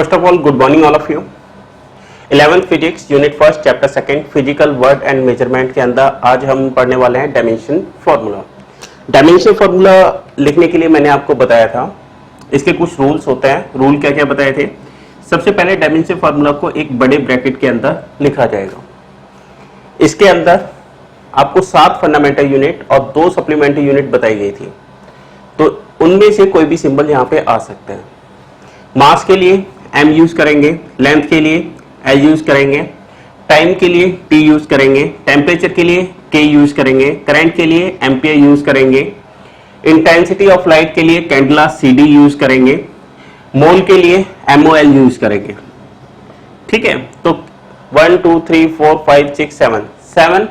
First of all good morning all of you. 11th physics unit first chapter second physical word and measurement के अंदर आज हम पढ़ने वाले हैं डायमेंशन फार्मूला। डायमेंशन फार्मूला लिखने के लिए मैंने आपको बताया था इसके कुछ रूल्स होते हैं। रूल क्या क्या बताए थे? सबसे पहले डायमेंशन फार्मूला को एक बड़े ब्रैकेट के अंदर लिखा जाएगा। इसके अंदर आपको 7 फंडामेंटल यूनिट और 2 सप्लीमेंट्री यूनिट बताई गई थी, तो उनमें से कोई भी सिंबल यहाँ पे आ सकते हैं। मास के लिए m यूज करेंगे, लेंथ के लिए l यूज करेंगे, टाइम के लिए t यूज करेंगे, टेम्परेचर के लिए k यूज करेंगे, करंट के लिए एम्पियर यूज करेंगे, इंटेंसिटी ऑफ लाइट के लिए कैंडला CD यूज करेंगे, मोल के लिए MOL यूज करेंगे। ठीक है, तो 1 2 3 4 5 6 7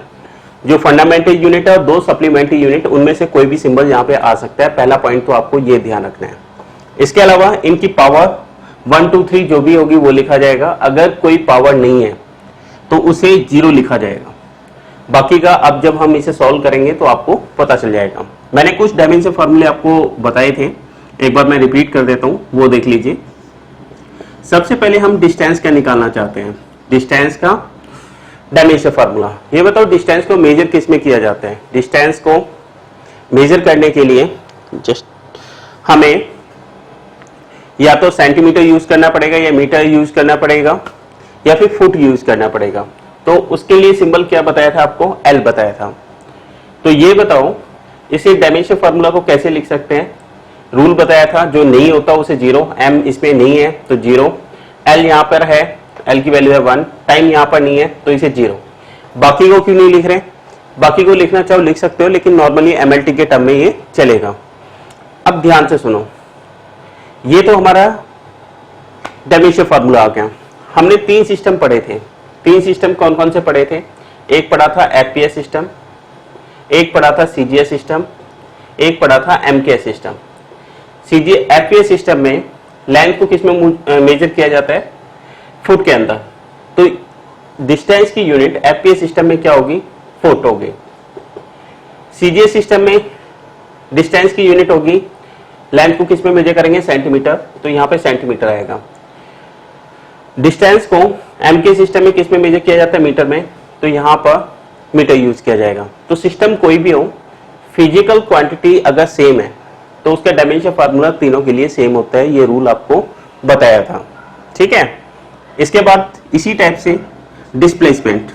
जो फंडामेंटल यूनिट है और 2 सप्लीमेंट्री यूनिट, उनमें से कोई भी सिंबल यहाँ पे आ सकता है। पहला पॉइंट तो आपको ये ध्यान रखना है। इसके अलावा इनकी पावर 1 2 3 जो भी होगी वो लिखा जाएगा। अगर कोई पावर नहीं है तो उसे 0 लिखा जाएगा। बाकी का अब जब हम इसे सॉल्व करेंगे तो आपको पता चल जाएगा। मैंने कुछ डायमेंशन फॉर्मूले आपको बताए थे, एक बार मैं रिपीट कर देता हूं, वो देख लीजिए। सबसे पहले हम डिस्टेंस का निकालना चाहते हैं, डिस्टेंस का डायमेंशन फार्मूला। ये बताओ डिस्टेंस को मेजर किस में किया जाता है? डिस्टेंस को मेजर करने के लिए जस्ट हमें या तो सेंटीमीटर यूज करना पड़ेगा, या मीटर यूज करना पड़ेगा, या फिर फुट यूज करना पड़ेगा। तो उसके लिए सिंबल क्या बताया था आपको? L बताया था। तो ये बताओ इसे डायमेंशन फार्मूला को कैसे लिख सकते हैं? रूल बताया था, जो नहीं होता उसे 0, m इसमें नहीं है तो 0, L यहाँ पर है, L की वैल्यू है 1, टाइम यहाँ पर नहीं है तो इसे 0। बाकी को क्यों नहीं लिख रहे? बाकी को लिखना चाहो लिख सकते हो, लेकिन नॉर्मली MLT के टर्म में ये चलेगा। अब ध्यान से सुनो, ये तो हमारा डायमेंशन फार्मूला आ गया। हमने 3 सिस्टम पढ़े थे। 3 सिस्टम कौन कौन से पढ़े थे? एक पढ़ा था FPS सिस्टम, एक पढ़ा था CGS सिस्टम, एक पढ़ा था MKS सिस्टम। FPS सिस्टम में लेंथ को किस में मेजर किया जाता है? फुट के अंदर। तो डिस्टेंस की यूनिट FPS सिस्टम में क्या होगी? फुट होगी। CGS सिस्टम में डिस्टेंस की यूनिट होगी, लेंथ को किस में मेजर करेंगे? सेंटीमीटर, तो यहाँ पे सेंटीमीटर आएगा। डिस्टेंस को MK सिस्टम में किस में मेजर किया जाता है? मीटर में, तो यहाँ पर मीटर यूज किया जाएगा। तो सिस्टम कोई भी हो, फिजिकल क्वांटिटी अगर सेम है तो उसका डायमेंशन फार्मूला तीनों के लिए सेम होता है। ये रूल आपको बताया था। ठीक है, इसके बाद इसी टाइप से डिस्प्लेसमेंट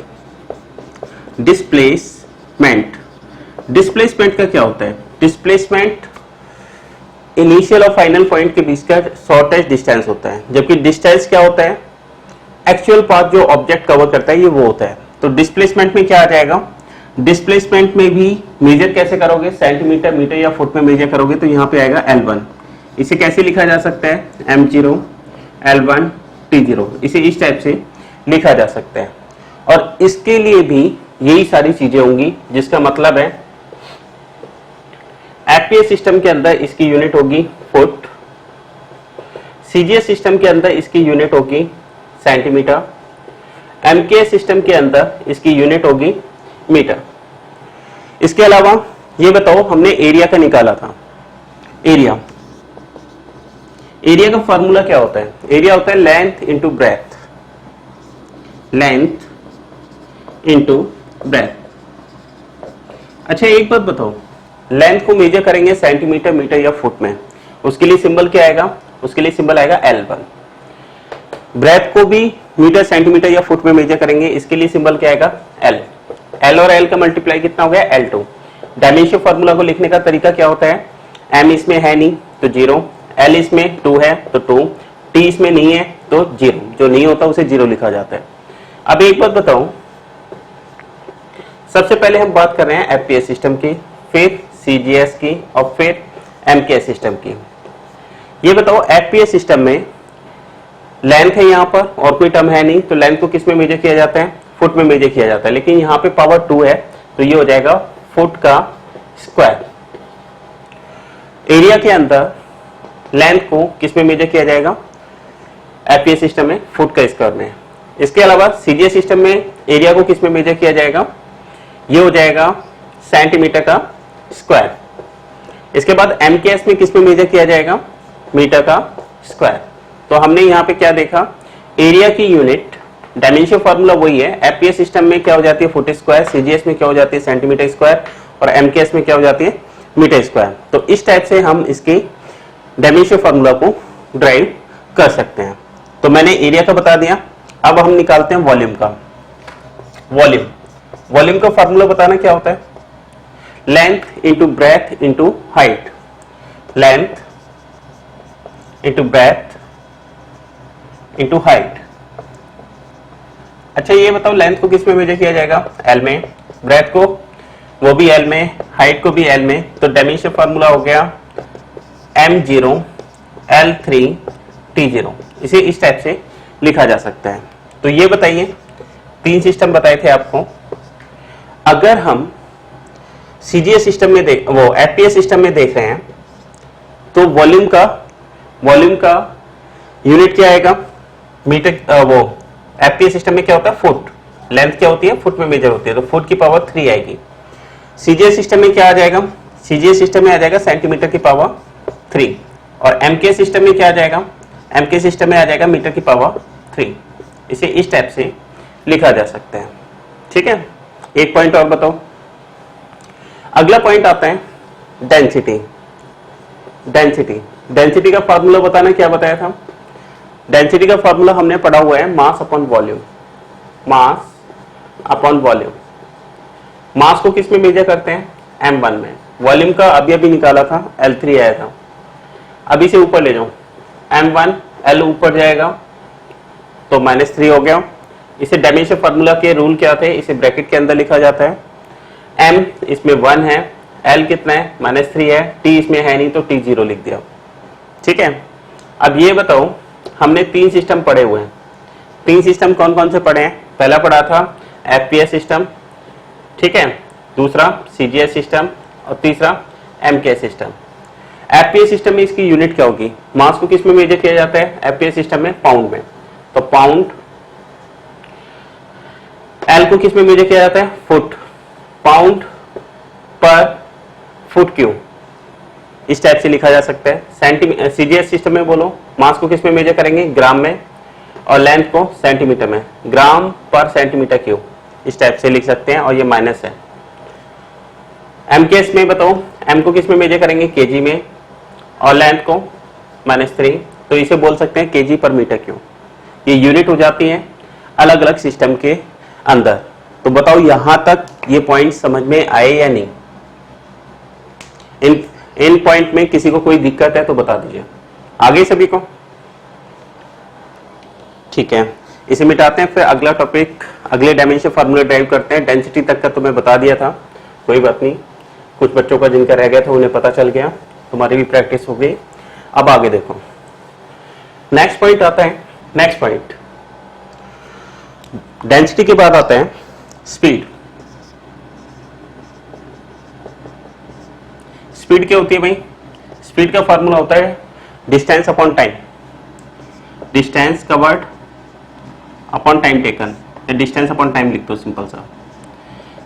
का क्या होता है? डिस्प्लेसमेंट इनिशियल और फाइनल पॉइंट के बीच का शॉर्टेस्ट डिस्टेंस होता है, जबकि डिस्टेंस क्या होता है? एक्चुअल पाथ जो ऑब्जेक्ट कवर करता है ये वो होता है। तो डिस्प्लेसमेंट में क्या आ जाएगा? डिस्प्लेसमेंट में भी मेजर कैसे करोगे? सेंटीमीटर, मीटर या फुट में मेजर करोगे, तो यहाँ पे आएगा L1। इसे कैसे लिखा जा सकता है? M0 L1 T0, इसे इस टाइप से लिखा जा सकता है। और इसके लिए भी यही सारी चीजें होंगी, जिसका मतलब है FPS सिस्टम के अंदर इसकी यूनिट होगी फुट, CGS सिस्टम के अंदर इसकी यूनिट होगी सेंटीमीटर, MKS सिस्टम के अंदर इसकी यूनिट होगी मीटर। इसके अलावा ये बताओ, हमने एरिया का निकाला था। एरिया का फॉर्मूला क्या होता है? एरिया होता है length into breadth, length into breadth. अच्छा एक बात बताओ, लेंथ को मेजर करेंगे सेंटीमीटर, मीटर या फुट में, उसके लिए सिंबल क्या आएगा? उसके लिए सिंबल आएगा L1। ब्रेथ को भी मीटर, सेंटीमीटर या फुट में मेजर करेंगे, इसके लिए सिंबल क्या आएगा? L और L का मल्टीप्लाई कितना हो गया? L2। डायमेंशन फार्मूला को लिखने का तरीका क्या होता है? M इसमें है नहीं तो 0, L इसमें 2 है तो 2, T इसमें नहीं है तो 0, जो नहीं होता उसे 0 लिखा जाता है। अब एक बात बताओ, सबसे पहले हम बात कर रहे हैं FPS सिस्टम की, फिर CGS की और फिर MKS सिस्टम की। ये बताओ FPS सिस्टम में लेंथ है यहाँ पर और कोई टर्म है नहीं, तो लेंथ को किस में मेजर किया जाता है? फुट में मेजर किया जाता है। लेकिन यहाँ पे पावर 2 है तो ये हो जाएगा फुट का स्क्वायर। एरिया के अंदर लेंथ को किस में मेजर किया जाएगा? FPS सिस्टम में फुट का स्क्वायर में। इसके अलावा CGS सिस्टम में एरिया को किस में मेजर किया जाएगा? ये हो जाएगा सेंटीमीटर का स्क्वायर। इसके बाद MKS में किस में मेजर किया जाएगा? मीटर का स्क्वायर। तो हमने यहाँ पे क्या देखा, एरिया की यूनिट डायमेंशन फॉर्मूला वही है। एफपीएस सिस्टम में क्या हो जाती है फुट स्क्वायर, सीजीएस में क्या हो जाती है सेंटीमीटर स्क्वायर और एमकेएस में क्या हो जाती है मीटर स्क्वायर। तो इस टाइप से हम इसकी डायमेंशन फॉर्मूला को ड्राइव कर सकते हैं। तो मैंने एरिया का बता दिया, अब हम निकालते हैं वॉल्यूम का। वॉल्यूम का फॉर्मूला बताना क्या होता है, length into breadth into height, length into breadth into height. अच्छा ये बताओ लेंथ को किस में मेजर किया जाएगा, एल में, ब्रेथ को वो भी एल में, हाइट को भी एल में। तो डायमेंशन फॉर्मूला हो गया m0 L3 T0। इसे इस टाइप से लिखा जा सकता है। तो ये बताइए, तीन सिस्टम बताए थे आपको। अगर हम सीजीएस सिस्टम में वो एफपीएस सिस्टम में देख रहे हैं तो वॉल्यूम का यूनिट क्या आएगा, मीटर। वो एफपीएस सिस्टम में क्या होता है फुट, लेंथ क्या होती है फुट में मेजर होती है, तो फुट की पावर 3 आएगी। सीजीएस सिस्टम में क्या आ जाएगा, सीजीएस सिस्टम में आ जाएगा सेंटीमीटर की पावर 3। और एमके सिस्टम में क्या आ जाएगा, एमके सिस्टम में आ जाएगा मीटर की पावर 3। इसे इस टाइप से लिखा जा सकता है। ठीक है, एक पॉइंट और बताओ। अगला पॉइंट आता है डेंसिटी। डेंसिटी का फॉर्मूला बताना, क्या बताया था, डेंसिटी का फॉर्मूला हमने पढ़ा हुआ है mass upon volume. Mass upon volume, mass को किस में मेजर करते हैं, m1 में। वॉल्यूम का अभी निकाला था, L3 आया था। अभी से ऊपर ले जाओ, m1 L ऊपर जाएगा तो -3 हो गया। इसे डायमेंशन फार्मूला के रूल क्या थे, इसे ब्रैकेट के अंदर लिखा जाता है। m इसमें 1 है, L कितना है -3 है, t इसमें है नहीं तो t0 लिख दिया। ठीक है, अब ये बताओ, हमने तीन सिस्टम पढ़े हुए हैं। तीन सिस्टम कौन कौन से पढ़े हैं, पहला पढ़ा था एफपीएस सिस्टम, ठीक है, दूसरा सीजीएस सिस्टम और तीसरा एमकेएस सिस्टम। एफपीएस सिस्टम में इसकी यूनिट क्या होगी, मास को किस में मेजर किया जाता है एफपीएस सिस्टम में, पाउंड में। तो पाउंड, एल को किस में मेजर किया जाता है फुट, पाउंड पर फुट क्यूब, इस टाइप से लिखा जा सकता है। सेंटीमीटर सीजीएस सिस्टम में बोलो, मास को किस में मेजर करेंगे ग्राम में और लेंथ को सेंटीमीटर में, ग्राम पर सेंटीमीटर क्यूब, इस टाइप से लिख सकते हैं। और ये माइनस है। एमकेएस में बताओ, एम को किस में मेजर करेंगे केजी में और लेंथ को -3, तो इसे बोल सकते हैं केजी पर मीटर क्यूब। ये यूनिट हो जाती है अलग अलग सिस्टम के अंदर। तो बताओ यहां तक ये पॉइंट समझ में आए या नहीं, इन पॉइंट में किसी को कोई दिक्कत है तो बता दीजिए, आगे सभी को। ठीक है, इसे मिटाते हैं, फिर अगला टॉपिक, अगले डायमेंशन फार्मूला ड्राइव करते हैं। डेंसिटी तक का तो मैं बता दिया था, कोई बात नहीं, कुछ बच्चों का जिनका रह गया था उन्हें पता चल गया, तुम्हारी भी प्रैक्टिस हो गई। अब आगे देखो, नेक्स्ट पॉइंट आता है, नेक्स्ट पॉइंट डेंसिटी के बाद आता है स्पीड। स्पीड क्या होती है भाई, स्पीड का फॉर्मूला होता है distance upon time, distance covered upon time taken, distance upon time लिख दो सिंपल सा।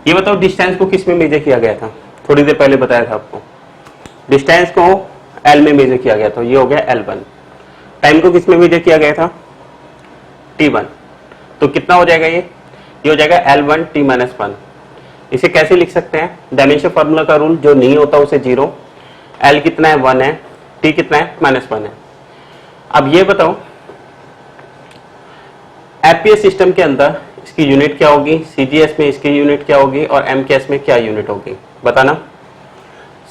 ये बताओ डिस्टेंस को किस में मेजर किया गया था, थोड़ी देर पहले बताया था आपको, डिस्टेंस को L में मेजर किया गया था, ये हो गया L1। टाइम को किस में मेजर किया गया था T1, तो कितना हो जाएगा ये हो जाएगा L1 T-1। इसे कैसे लिख सकते हैं, डायमेंशन फार्मूला का रूल, जो नहीं होता उसे 0, L कितना है 1 है, T कितना है -1 है। अब ये बताओ एफपीएस सिस्टम के अंदर इसकी यूनिट क्या होगी, सीजीएस में इसकी यूनिट क्या होगी और एमकेएस में क्या यूनिट होगी, बताना।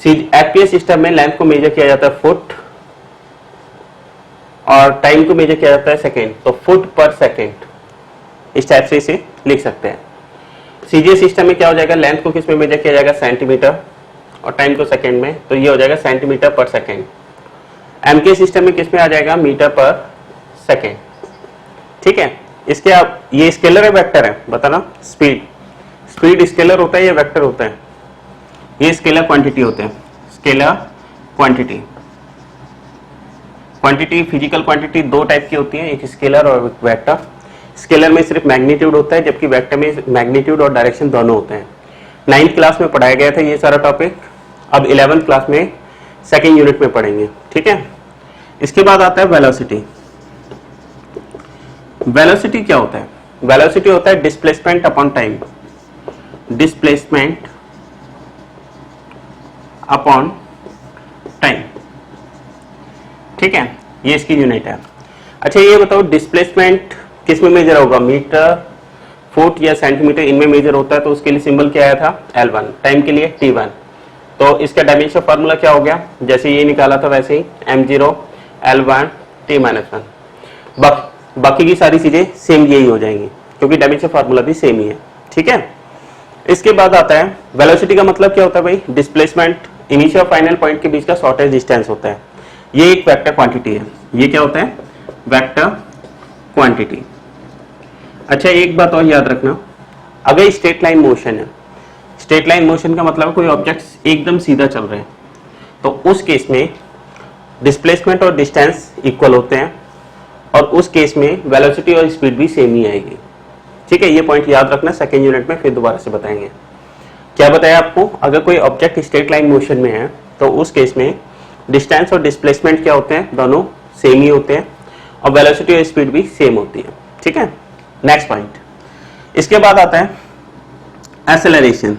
एफपीएस सिस्टम में लेंथ को मेजर किया जाता है फुट और टाइम को मेजर किया जाता है सेकेंड, तो फुट पर सेकेंड, इस टाइप से इसे लिख सकते हैं। सीजीएस सिस्टम में क्या हो जाएगा, लेंथ को किस में मेजर किया जाएगा सेंटीमीटर और टाइम को सेकेंड में, तो ये हो जाएगा सेंटीमीटर पर सेकेंड। एमके सिस्टम में किस में आ जाएगा मीटर पर सेकेंड। ठीक है, इसके आप ये स्केलर है वेक्टर है, बताना। स्पीड स्केलर होता है या वेक्टर होता है, ये स्केलर क्वांटिटी होते हैं, scalar quantity. Quantity physical quantity दो टाइप की होती है, एक स्केलर और वेक्टर। स्केलर में सिर्फ मैग्नीट्यूड होता है, जबकि वेक्टर में मैग्नीट्यूड और डायरेक्शन दोनों होते हैं। 9th क्लास में पढ़ाया गया था ये सारा टॉपिक, अब 11th क्लास में सेकेंड यूनिट में पढ़ेंगे। ठीक है, इसके बाद आता है वेलोसिटी। वेलोसिटी क्या होता है? वेलोसिटी होता है displacement upon time, displacement upon time, ठीक है, ये इसकी यूनिट है। अच्छा ये बताओ डिस्प्लेसमेंट किस में मेजर होगा? मीटर, फुट या सेंटीमीटर, इनमें मेजर होता है, तो उसके लिए सिंबल क्या आया था? L1। टाइम के लिए T1। तो इसका डायमेंशन फार्मूला क्या हो गया? जैसे ये निकाला था वैसे ही m0 L1 T-1। बाकी की सारी चीजें सेम यही हो जाएंगी क्योंकि डायमेंशन फार्मूला भी सेम ही है, ठीक है। इसके बाद आता है वेलोसिटी का मतलब क्या होता है भाई? डिस्प्लेसमेंट इनिशियल और फाइनल पॉइंट के बीच का शॉर्टेस्ट डिस्टेंस होता है। ये एक वेक्टर क्वांटिटी है। ये क्या होता है? Vector quantity. अच्छा एक बात और याद रखना, अगर स्ट्रेट लाइन मोशन है, स्ट्रेट लाइन मोशन का मतलब कोई ऑब्जेक्ट एकदम सीधा चल रहे हैं, तो उस केस में डिस्प्लेसमेंट और डिस्टेंस इक्वल होते हैं और उस केस में वेलोसिटी और स्पीड भी सेम ही आएगी, ठीक है। ये पॉइंट याद रखना, सेकेंड यूनिट में फिर दोबारा से बताएंगे। क्या बताया आपको? अगर कोई ऑब्जेक्ट स्ट्रेट लाइन मोशन में है तो उस केस में डिस्टेंस और डिस्प्लेसमेंट क्या होते हैं? दोनों सेम ही होते हैं और वेलोसिटी और स्पीड भी सेम होती है, ठीक है। नेक्स्ट पॉइंट, इसके बाद आता है एक्सेलरेशन।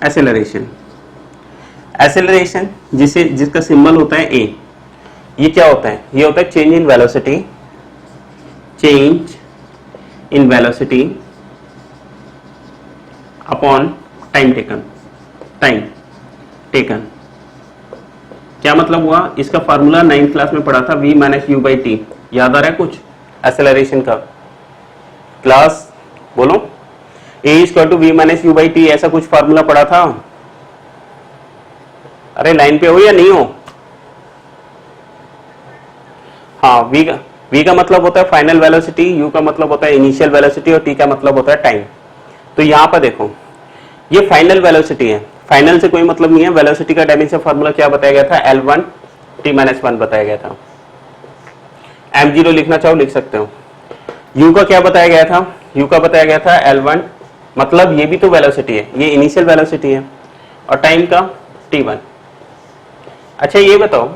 एक्सेलरेशन एक्सेलरेशन जिसका सिंबल होता है ए, ये क्या होता है? ये होता है change in velocity, change in velocity upon time taken, time taken. क्या मतलब हुआ? इसका फार्मूला 9th क्लास में पढ़ा था, v minus u by T. याद आ रहा है कुछ एक्सेलरेशन का? क्लास बोलो, a equal to v minus u by t, ऐसा कुछ फार्मूला पढ़ा था? अरे लाइन पे हो या नहीं हो? हाँ, v का मतलब होता है फाइनल वेलोसिटी, u का मतलब होता है इनिशियल वेलोसिटी और t का मतलब होता है टाइम। तो यहां पर देखो, ये फाइनल वेलोसिटी है, फाइनल से कोई मतलब नहीं है। वेलोसिटी का डायमेंशन फार्मूला क्या बताया गया था? L1 T-1 बताया गया था। m0 लिखना चाहो लिख सकते हो। u का क्या बताया गया था? u का बताया गया था L1, मतलब ये भी तो वेलोसिटी है, ये इनिशियल वेलोसिटी है, और टाइम का T1। अच्छा ये बताओ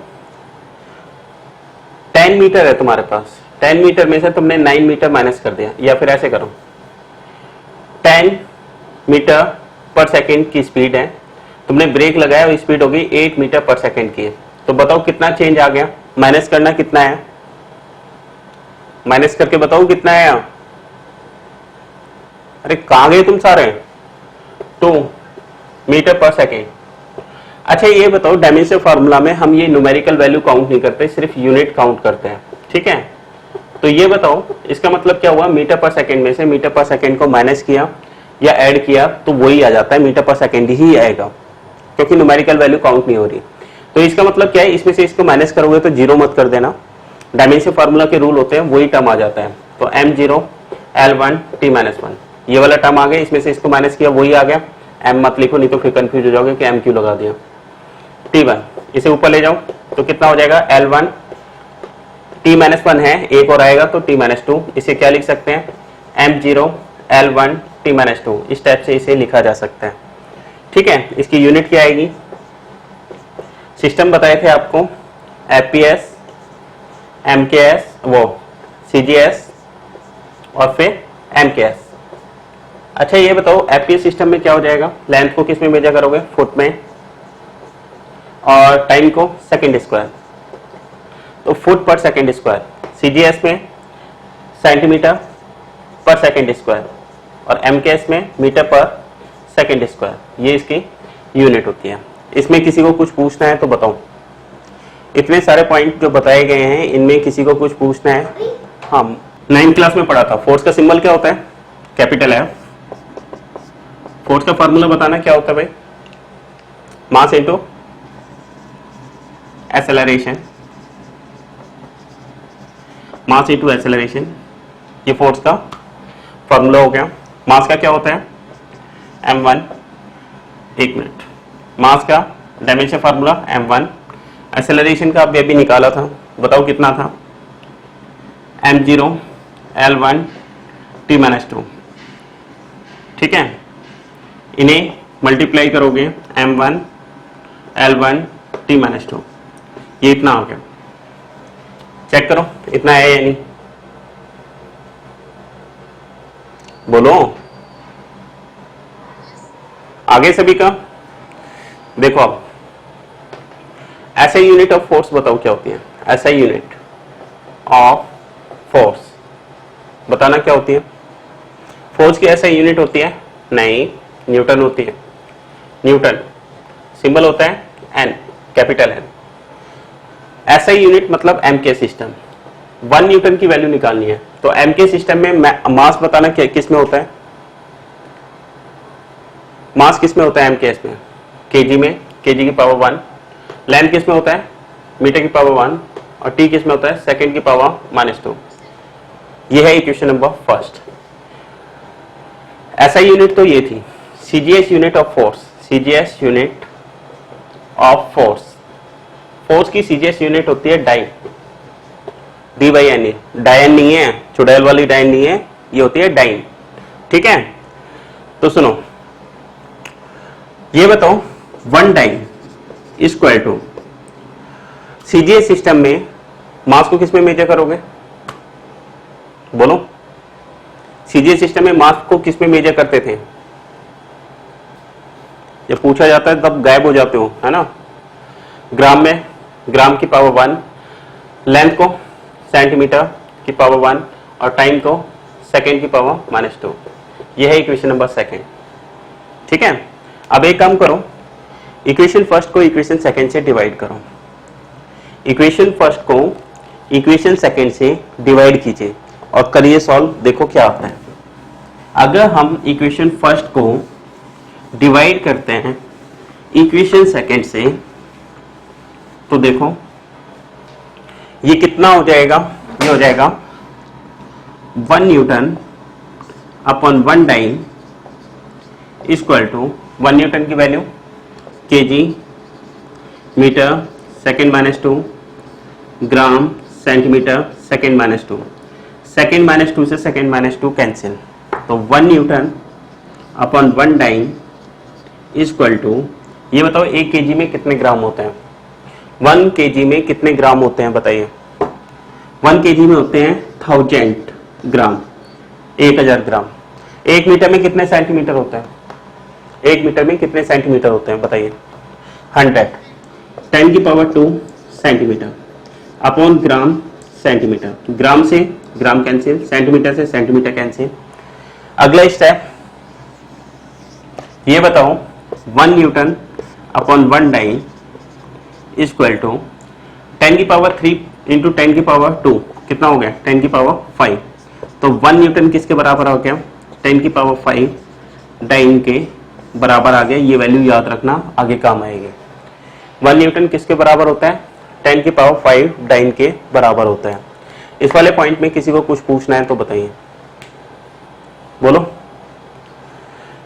10 मीटर है तुम्हारे पास, 10 मीटर में से तुमने 9 मीटर माइनस कर दिया, या फिर ऐसे करो 10 मीटर पर सेकेंड की स्पीड है, तुमने ब्रेक लगाया और स्पीड हो गई 8 मीटर पर सेकेंड की है, तो बताओ कितना चेंज आ गया? माइनस करना कितना है? माइनस करके बताओ कितना है? अरे कहां गए तुम सारे? 2 मीटर पर सेकेंड। अच्छा ये बताओ डायमेंशन फार्मूला में हम ये न्यूमेरिकल वैल्यू काउंट नहीं करते, सिर्फ यूनिट काउंट करते हैं, ठीक है। तो ये बताओ इसका मतलब क्या हुआ? मीटर पर सेकेंड में से मीटर पर सेकेंड को माइनस किया या ऐड किया तो वही आ जाता है, मीटर पर सेकेंड ही आएगा, क्योंकि न्यूमेरिकल वैल्यू काउंट नहीं हो रही। तो इसका मतलब क्या है? इसमें से इसको माइनस करोगे तो जीरो मत कर देना, डायमेंशन फार्मूला के रूल होते हैं, वही टर्म आ जाता है। तो m0 L1 T-1 ये वाला टर्म आ गया, इसमें से इसको माइनस किया वही आ गया। m मत लिखो नहीं तो फिर कंफ्यूज हो जाओगे कि m क्यों लगा दिया। T1 इसे ऊपर ले जाओ तो कितना हो जाएगा? L1 T-1 है, एक और आएगा तो T-2। इसे क्या लिख सकते हैं? m0 L1 T-2, इस टाइप से इसे लिखा जा सकता है, ठीक है। इसकी यूनिट क्या आएगी? सिस्टम बताए थे आपको, FPS, MKS, वो CGS और फिर MKS। अच्छा ये बताओ FPS सिस्टम में क्या हो जाएगा? लेंथ को किस में मेजर करोगे? फुट में, और टाइम को सेकेंड स्क्वायर, तो फुट पर सेकेंड स्क्वायर। CGS में सेंटीमीटर पर सेकेंड स्क्वायर और MKS में मीटर पर सेकेंड स्क्वायर, ये इसकी यूनिट होती है। इसमें किसी को कुछ पूछना है तो बताओ। इतने सारे पॉइंट जो बताए गए हैं इनमें किसी को कुछ पूछना है? हाँ, 9th क्लास में पढ़ा था। फोर्स का सिंबल क्या होता है? कैपिटल है। फोर्स का फार्मूला बताना क्या होता है भाई? Mass into acceleration, mass into acceleration, ये फोर्स का फार्मूला हो गया। मास का क्या होता है? m1, एक मिनट, मास का डायमेंशन फार्मूला m1, एक्सेलरेशन का अभी निकाला था, बताओ कितना था? m0 L1 T-2, ठीक है। इन्हें मल्टीप्लाई करोगे m1 L1 T-2, ये इतना आ गया। चेक करो इतना है या नहीं, बोलो। आगे सभी का देखो। अब एसआई यूनिट ऑफ फोर्स बताओ क्या होती है। एसआई यूनिट ऑफ फोर्स बताना क्या होती है। फोर्स की एसआई यूनिट होती है, नहीं, न्यूटन होती है। न्यूटन सिंबल होता है N, capital N. SI unit मतलब एम के सिस्टम। 1 न्यूटन की वैल्यू निकालनी है तो एम के सिस्टम में मास बताना क्या किस में होता है। मास किस में होता है एम के में, केजी में, केजी की पावर 1। लेंथ किस में होता है, मीटर की पावर 1। और टी किस में होता है, सेकंड की पावर -2। ये है equation number first. SI unit तो ये थी। CGS unit of force, CGS unit of force, force की सीजीएस यूनिट होती है डाइन, डी बाई एन। डायन नहीं है, चुड़ैल वाली डाइन नहीं है, ये होती है डाइन। ठीक है, तो सुनो ये बताओ 1 dyne equal to, CGS system में मास को किस में मेजर करोगे, बोलो। सीजीएस सिस्टम में मास को किस में मेजर करते थे, जब पूछा जाता है तब गायब हो जाते हो, है ना। ग्राम में, ग्राम की पावर 1, लेंथ को सेंटीमीटर की पावर 1 और टाइम को सेकेंड की पावर -2। यह है इक्वेशन नंबर सेकेंड। ठीक है, अब एक काम करो, इक्वेशन फर्स्ट को इक्वेशन सेकेंड से डिवाइड करो। इक्वेशन फर्स्ट को इक्वेशन सेकेंड से डिवाइड कीजिए और करिए सॉल्व, देखो क्या आता है। अगर हम इक्वेशन फर्स्ट को डिवाइड करते हैं इक्वेशन सेकेंड से तो देखो ये कितना हो जाएगा, ये हो जाएगा 1 newton upon 1 dyne equal to 1 Newton की value K G metre second -2 gram centimetre second -2। Second -2 से सेकेंड -2 कैंसिल, तो 1 newton upon 1 dyne equal to, ये बताओ 1 केजी में कितने ग्राम होते हैं। 1 केजी में कितने ग्राम होते हैं बताइए। 1 केजी में होते हैं 1000 ग्राम, 1000 ग्राम। 1 मीटर में कितने सेंटीमीटर होते हैं, 1 मीटर में कितने सेंटीमीटर होते हैं बताइए। 100, 10 की power 2 centimetre upon gram centimetre. Gram से ग्राम कैंसिल, सेंटीमीटर से सेंटीमीटर कैंसिल। अगला स्टेप, ये बताओ 1 newton upon 1 dyne equal to 10 की पावर 3 इंटू 10 की पावर 2 कितना हो गया, 10 की पावर 5। तो 1 न्यूटन किसके बराबर हो गया, 10 की पावर 5 डाइन के बराबर आ गया। ये वैल्यू याद रखना, आगे काम आएगी। 1 न्यूटन किसके बराबर होता है, 10 की पावर 5 डाइन के बराबर होता है। इस वाले पॉइंट में किसी को कुछ पूछना है तो बताइए, बोलो।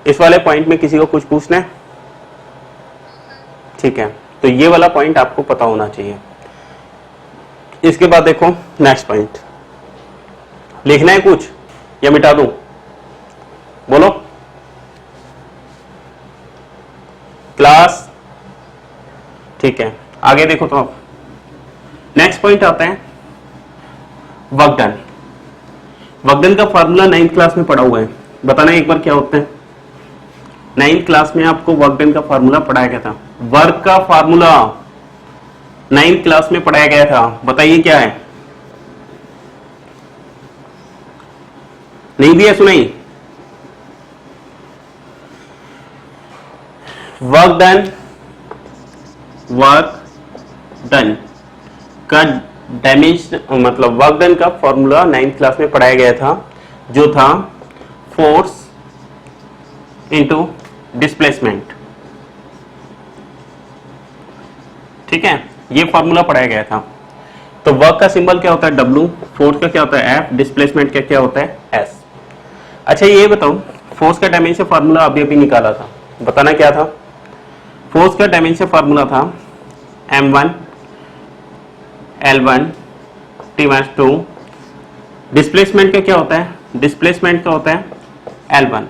इस वाले पॉइंट में किसी को कुछ पूछना है, ठीक है, तो ये वाला पॉइंट आपको पता होना चाहिए। इसके बाद देखो नेक्स्ट पॉइंट, लिखना है कुछ या मिटा दूं, बोलो क्लास। ठीक है, आगे देखो तो आप नेक्स्ट पॉइंट आता है वर्क डन। वर्क डन का फार्मूला 9th क्लास में पढ़ा हुआ है, बताना एक बार क्या होता है। 9th क्लास में आपको वर्क डन का फार्मूला पढ़ाया गया था। वर्क का फार्मूला 9th क्लास में पढ़ाया गया था, बताइए क्या है। नहीं दिया, सुनाई। वर्क डन का डायमेंशन, मतलब वर्क डन का फॉर्मूला 9th क्लास में पढ़ाया गया था, जो था फोर्स इनटू डिस्प्लेसमेंट। ठीक है, ये फॉर्मूला पढ़ाया गया था। तो वर्क का सिंबल क्या होता है, W, फोर्स का क्या होता है F, डिस्प्लेसमेंट का क्या होता है S। अच्छा ये बताओ, फोर्स का डायमेंशन फॉर्मूला अभी अभी निकाला था, बताना क्या था। फोर्स का डायमेंशन फॉर्मूला था M1 L1 T-2। डिस्प्लेसमेंट का क्या होता है, डिस्प्लेसमेंट का होता है L1।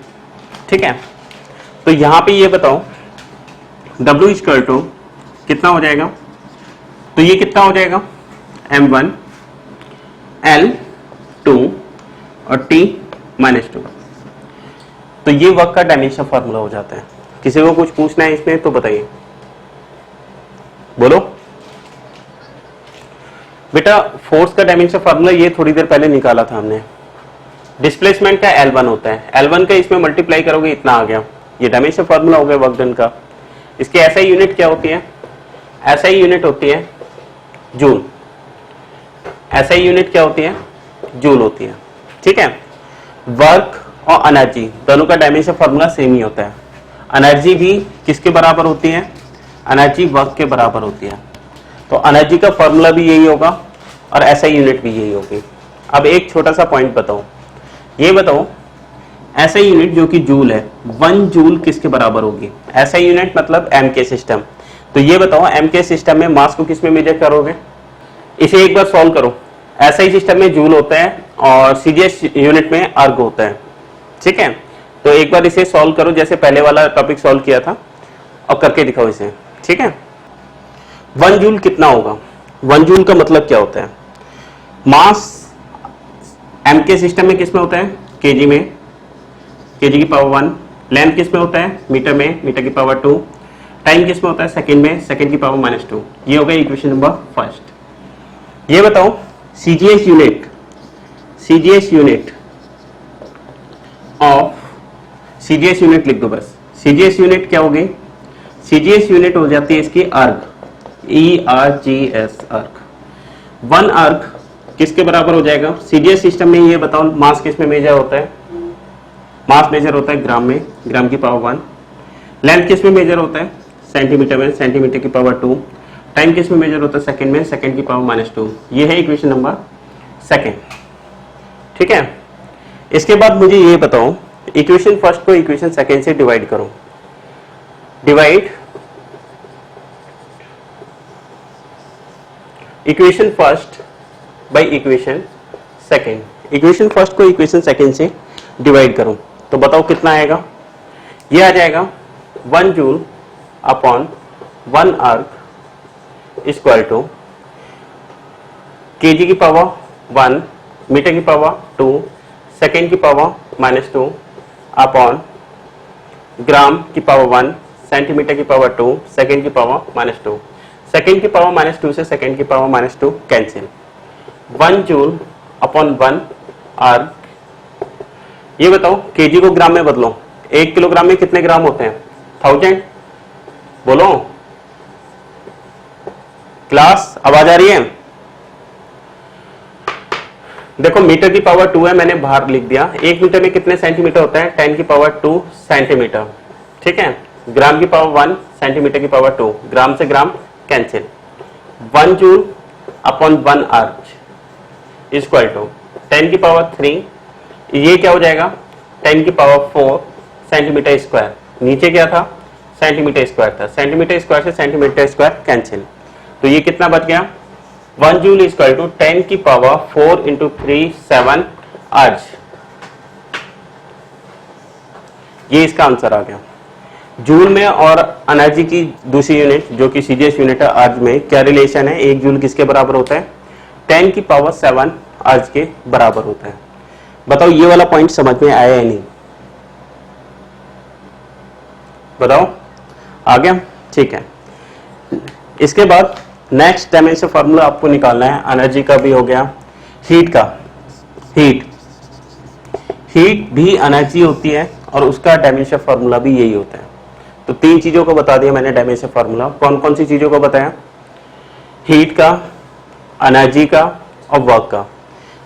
ठीक है, तो यहां पे ये बताओ W इक्वल टू कितना हो जाएगा, तो ये कितना हो जाएगा M1 L2 और T -2। तो ये वर्क का डायमेंशन फॉर्मूला हो जाता है। किसी को कुछ पूछना है इसमें तो बताइए, बोलो बेटा। फोर्स का डायमेंशन फॉर्मूला ये थोड़ी देर पहले निकाला था हमने। डिस्प्लेसमेंट का L1 होता है, L1 का इसमें मल्टीप्लाई करोगे इतना आ गया, ये डायमेंशन फॉर्मूला हो गया वर्क डन का। इसकी SI यूनिट क्या होती है? SI यूनिट होती है जूल। SI यूनिट क्या होती है? जूल होती है। ठीक है। वर्क और एनर्जी दोनों का डायमेंशन फॉर्मूला सेम ही होता है। एनर्जी भी किसके बराबर होती है? एनर्जी वर्क के बराबर होती है। तो एनर्जी का फॉर्मूला भी यही होगा और SI यूनिट भी यही होगी। अब एक छोटा सा पॉइंट बताओ, ये बताओ SI यूनिट जो कि जूल है, 1 जूल किसके बराबर होगी? SI यूनिट मतलब MK सिस्टम। तो ये बताओ MK सिस्टम में मास को किस में मेजर करोगे? इसे एक बार सॉल्व करो। SI सिस्टम में जूल होता है और CGS यूनिट में अर्ग होता है। ठीक है, तो एक बार इसे सॉल्व करो जैसे पहले वाला टॉपिक सॉल्व किया था और करके दिखाओ इसे। ठीक है, 1 जूल कितना होगा? 1 जूल का मतलब क्या होता है? मास MK सिस्टम में किस में होता है? केजी में, केजी की पावर 1। लेंथ किस में होता है? मीटर में, मीटर की पावर 2। टाइम किस में होता है? सेकंड में, सेकंड की पावर -2। ये हो गया इक्वेशन नंबर फर्स्ट। ये बताओ CGS unit, CGS unit of, CGS unit लिख दो बस। CGS यूनिट क्या होगी? CGS यूनिट हो जाती है इसकी अर्ग, ERGS अर्ग। 1 अर्ग किसके बराबर हो जाएगा? CGS सिस्टम में ये बताओ मास किस में मेजर होता है? मास मेजर होता है ग्राम में, ग्राम की पावर 1। लेंथ किस में मेजर होता है? सेंटीमीटर में, सेंटीमीटर की पावर 2। टाइम किस में मेजर होता है? सेकंड में, सेकंड की पावर -2। ये है इक्वेशन नंबर सेकंड। ठीक है, इसके बाद मुझे ये बताओ इक्वेशन फर्स्ट को इक्वेशन सेकंड से डिवाइड करो। Divide equation first by equation second. Equation first को इक्वेशन सेकंड से डिवाइड करो तो बताओ कितना आएगा? ये आ जाएगा 1 जूल अपॉन 1 अर्ग इक्वल टू केजी की पावर 1, मीटर की पावर 2, सेकेंड की पावर -2 अपॉन ग्राम की पावर 1, सेंटीमीटर की पावर 2, सेकेंड की पावर -2। सेकेंड की पावर -2 से सेकेंड की पावर -2 कैंसिल। 1 जूल अपॉन 1 अर्ग। ये बताओ केजी को ग्राम में बदलो। 1 किलोग्राम में कितने ग्राम होते हैं? 1000। बोलो क्लास, आवाज आ रही है? देखो मीटर की पावर 2 है, मैंने बाहर लिख दिया। 1 मीटर में कितने सेंटीमीटर होता है? 10 की पावर 2 सेंटीमीटर। ठीक है, ग्राम की पावर 1, सेंटीमीटर की पावर 2, ग्राम से ग्राम कैंसिल। 1 जूल अपॉन 1 अर्ग इक्वल टू 10 की पावर 3, ये क्या हो जाएगा? 10 की पावर 4 सेंटीमीटर स्क्वायर। नीचे क्या था? सेंटीमीटर स्क्वायर था। सेंटीमीटर स्क्वायर से सेंटीमीटर स्क्वायर कैंसिल। तो ये कितना बच गया? 1 जूल इक्वल टू 10 की पावर 4 इंटू 3 7 अर्ज। ये इसका आंसर आ गया। जूल में और एनर्जी की दूसरी यूनिट जो कि CGS यूनिट है अर्ज में क्या रिलेशन है? 1 जूल किसके बराबर होता है? 10 की पावर 7 अर्ज के बराबर होता है। बताओ ये वाला पॉइंट समझ में आया या नहीं? बताओ आ गया? ठीक है, इसके बाद नेक्स्ट डायमेंशन फॉर्मूला आपको निकालना है। एनर्जी का भी हो गया, हीट का। हीट भी एनर्जी होती है और उसका डायमेंशन फॉर्मूला भी यही होता है। तो 3 चीजों को बता दिया मैंने डायमेंशन फॉर्मूला। कौन कौन सी चीजों को बताया? हीट का, एनर्जी का और वर्क का।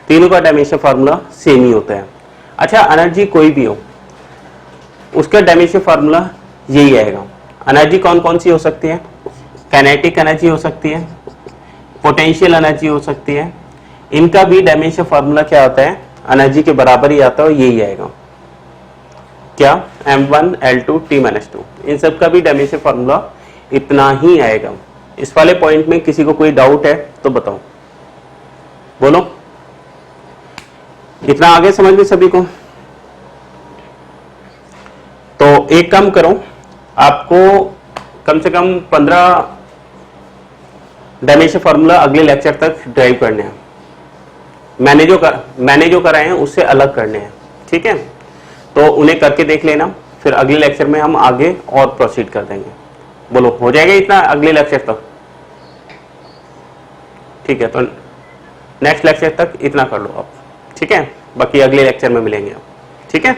तीनों का डायमेंशन फॉर्मूला सेम ही होता है। अच्छा, एनर्जी कोई भी हो उसका डायमेंशन फॉर्मूला यही आएगा। एनर्जी कौन कौन सी हो सकती है? काइनेटिक एनर्जी हो सकती है, पोटेंशियल एनर्जी हो सकती है। इनका भी डायमेंशन फॉर्मूला क्या होता है? एनर्जी के बराबर ही आता है और यही आएगा। क्या? M1 L2 T-2। इन सब का भी डायमेंशन फॉर्मूला इतना ही आएगा। इस वाले पॉइंट में किसी को कोई डाउट है तो बताओ, बोलो। इतना आगे समझ में सभी को? तो एक काम करो, आपको कम से कम 15 डायमेंशन फॉर्मूला अगले लेक्चर तक ड्राइव करने हैं। मैंने जो कराए हैं उससे अलग करने हैं, ठीक है। तो उन्हें करके देख लेना, फिर अगले लेक्चर में हम आगे और प्रोसीड कर देंगे। बोलो हो जाएगा इतना अगले लेक्चर तक? ठीक है, तो नेक्स्ट लेक्चर तक इतना कर लो आप, ठीक है। बाकी अगले लेक्चर में मिलेंगे आप, ठीक है।